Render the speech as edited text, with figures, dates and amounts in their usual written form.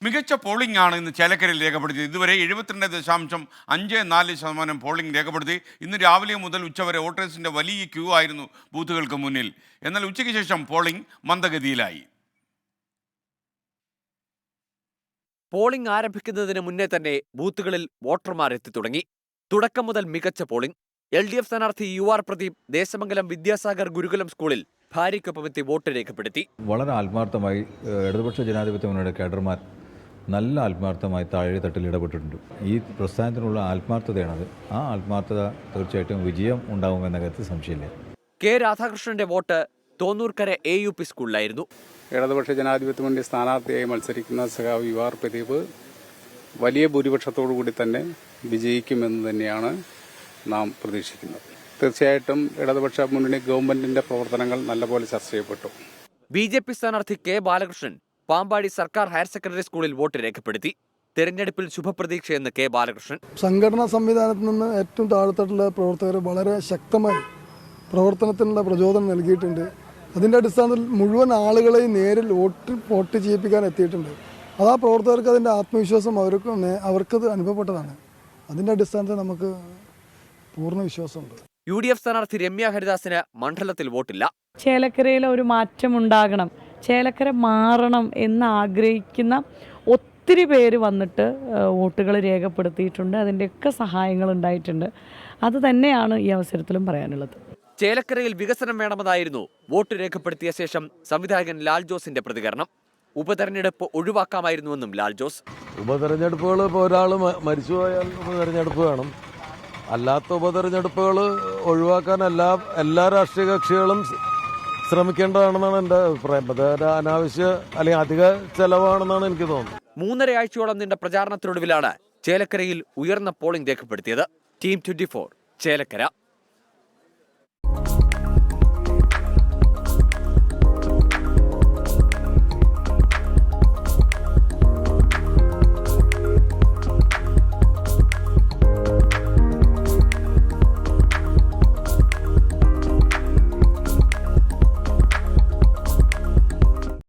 മികച്ച പോളിംഗ് ആണ് ഇന്ന് ചേലക്കരയിൽ രേഖപ്പെടുത്തിയത്. ഇതുവരെ 72.54% പോളിംഗ് രേഖപ്പെടുത്തി. ഇന്ന് രാവിലെ മുതൽ ഉച്ചവരെ വോട്ടേഴ്സിന്റെ വലിയ ക്യൂ ആയിരുന്നു ബൂത്തുകൾക്ക് മുന്നിൽ. എന്നാൽ ഉച്ചയ്ക്ക് ശേഷം പോളിംഗ് മന്ദഗതിയിലായി. പോളിംഗ് ആരംഭിക്കുന്നതിന് മുന്നേ തന്നെ ബൂത്തുകളിൽ വോട്ടർമാർ എത്തി തുടങ്ങി. തുടക്കം മുതൽ മികച്ച പോളിംഗ്. LDF സ്ഥാനാർത്ഥി UR പ്രദീപ് ദേശമംഗലം വിദ്യാസാഗർ ഗുരുകുലം സ്കൂളിൽ ഭാര്യയ്ക്കൊപ്പം എത്തി വോട്ട് രേഖപ്പെടുത്തി. വളരെ ആത്മാർത്ഥമായി ഇടതുപക്ഷ ജനാധിപത്യ മുന്നണിയുടെ കേഡർമാർ നല്ല ആത്മാർത്ഥമായി താഴെത്തട്ടിൽ ഇടപെട്ടിട്ടുണ്ട്. ഈ പ്രസ്ഥാനത്തിനുള്ള ആത്മാർത്ഥതയാണത്. ആ ആത്മാർത്ഥത തീർച്ചയായിട്ടും വിജയം ഉണ്ടാകുമെന്ന കാര്യത്തിൽ സംശയമില്ല. K രാധാകൃഷ്ണന്റെ വോട്ട് തോന്നൂർക്കര AUP സ്കൂളിലായിരുന്നു. ഇടതുപക്ഷ ജനാധിപത്യ മുന്നണി സ്ഥാനാർത്ഥിയായി മത്സരിക്കുന്ന സഖാവ് UR പ്രദീപ് വലിയ ഭൂരിപക്ഷത്തോടു കൂടി തന്നെ വിജയിക്കുമെന്ന് തന്നെയാണ് നാം പ്രതീക്ഷിക്കുന്നത്. തീർച്ചയായിട്ടും ഇടതുപക്ഷ മുന്നണി ഗവൺമെന്റിന്റെ പ്രവർത്തനങ്ങൾ നല്ലപോലെ ചർച്ച ചെയ്യപ്പെട്ടു. BJP സ്ഥാനാർത്ഥി K ബാലകൃഷ്ണൻ പാമ്പാടി സർക്കാർ ഹയർ സെക്കൻഡറി സ്കൂളിൽ വോട്ട് രേഖപ്പെടുത്തി. തെരഞ്ഞെടുപ്പിൽ ശുഭപ്രതീക്ഷയെന്ന് K ബാലകൃഷ്ണൻ. സംഘടനാ സംവിധാനത്തിൽ നിന്ന് ഏറ്റവും താഴെത്തട്ടുള്ള പ്രവർത്തകർ വളരെ ശക്തമായി പ്രവർത്തനത്തിനുള്ള പ്രചോദനം നൽകിയിട്ടുണ്ട്. അതിൻ്റെ അടിസ്ഥാനത്തിൽ മുഴുവൻ ആളുകളെയും നേരിൽ വോട്ട് ചെയ്യിപ്പിക്കാൻ എത്തിയിട്ടുണ്ട്. അത് ആ പ്രവർത്തകർക്ക് അതിൻ്റെ ആത്മവിശ്വാസം അവർക്കത് അനുഭവപ്പെട്ടതാണ്. അതിൻ്റെ അടിസ്ഥാനത്തിൽ നമുക്ക് പൂർണ്ണ വിശ്വാസമുണ്ട്. UDF സ്ഥാനാർത്ഥി രമ്യ ഹരിദാസിന് മണ്ഡലത്തിൽ വോട്ടില്ല. ചേലക്കരയിൽ ഒരു മാറ്റം ഉണ്ടാകണം, ചേലക്കര മാറണം എന്ന് ആഗ്രഹിക്കുന്ന ഒത്തിരി പേര് വന്നിട്ട് വോട്ടുകൾ രേഖപ്പെടുത്തിയിട്ടുണ്ട്. അതിൻ്റെയൊക്കെ സഹായങ്ങൾ ഉണ്ടായിട്ടുണ്ട്. അത് തന്നെയാണ് ഈ അവസരത്തിലും പറയാനുള്ളത്. ചേലക്കരയിൽ വികസനം വേണമെന്നായിരുന്നു വോട്ട് രേഖപ്പെടുത്തിയ ശേഷം സംവിധായകൻ ലാൽ ജോസിന്റെ പ്രതികരണം. ഉപതെരഞ്ഞെടുപ്പ് ഒഴിവാക്കാമായിരുന്നുവെന്നും ലാൽ ജോസ്. ഉപതെരഞ്ഞെടുപ്പുകൾ ഇപ്പോൾ ഒരാൾ മരിച്ചുപോയാൽ ഉപതെരഞ്ഞെടുപ്പ് വേണം. അല്ലാത്ത ഉപതെരഞ്ഞെടുപ്പുകൾ ഒഴിവാക്കാൻ എല്ലാ രാഷ്ട്രീയ കക്ഷികളും ശ്രമിക്കേണ്ടതാണെന്നാണ് എൻ്റെ അഭിപ്രായം. അത് അനാവശ്യ അല്ലെങ്കിൽ അധിക ചെലവാണെന്നാണ് എനിക്ക് തോന്നുന്നത്. 3.5 ആഴ്ചയോളം നീണ്ട പ്രചാരണത്തിനൊടുവിലാണ് ചേലക്കരയിൽ ഉയർന്ന പോളിംഗ് രേഖപ്പെടുത്തിയത്. Team 24 ചേലക്കര.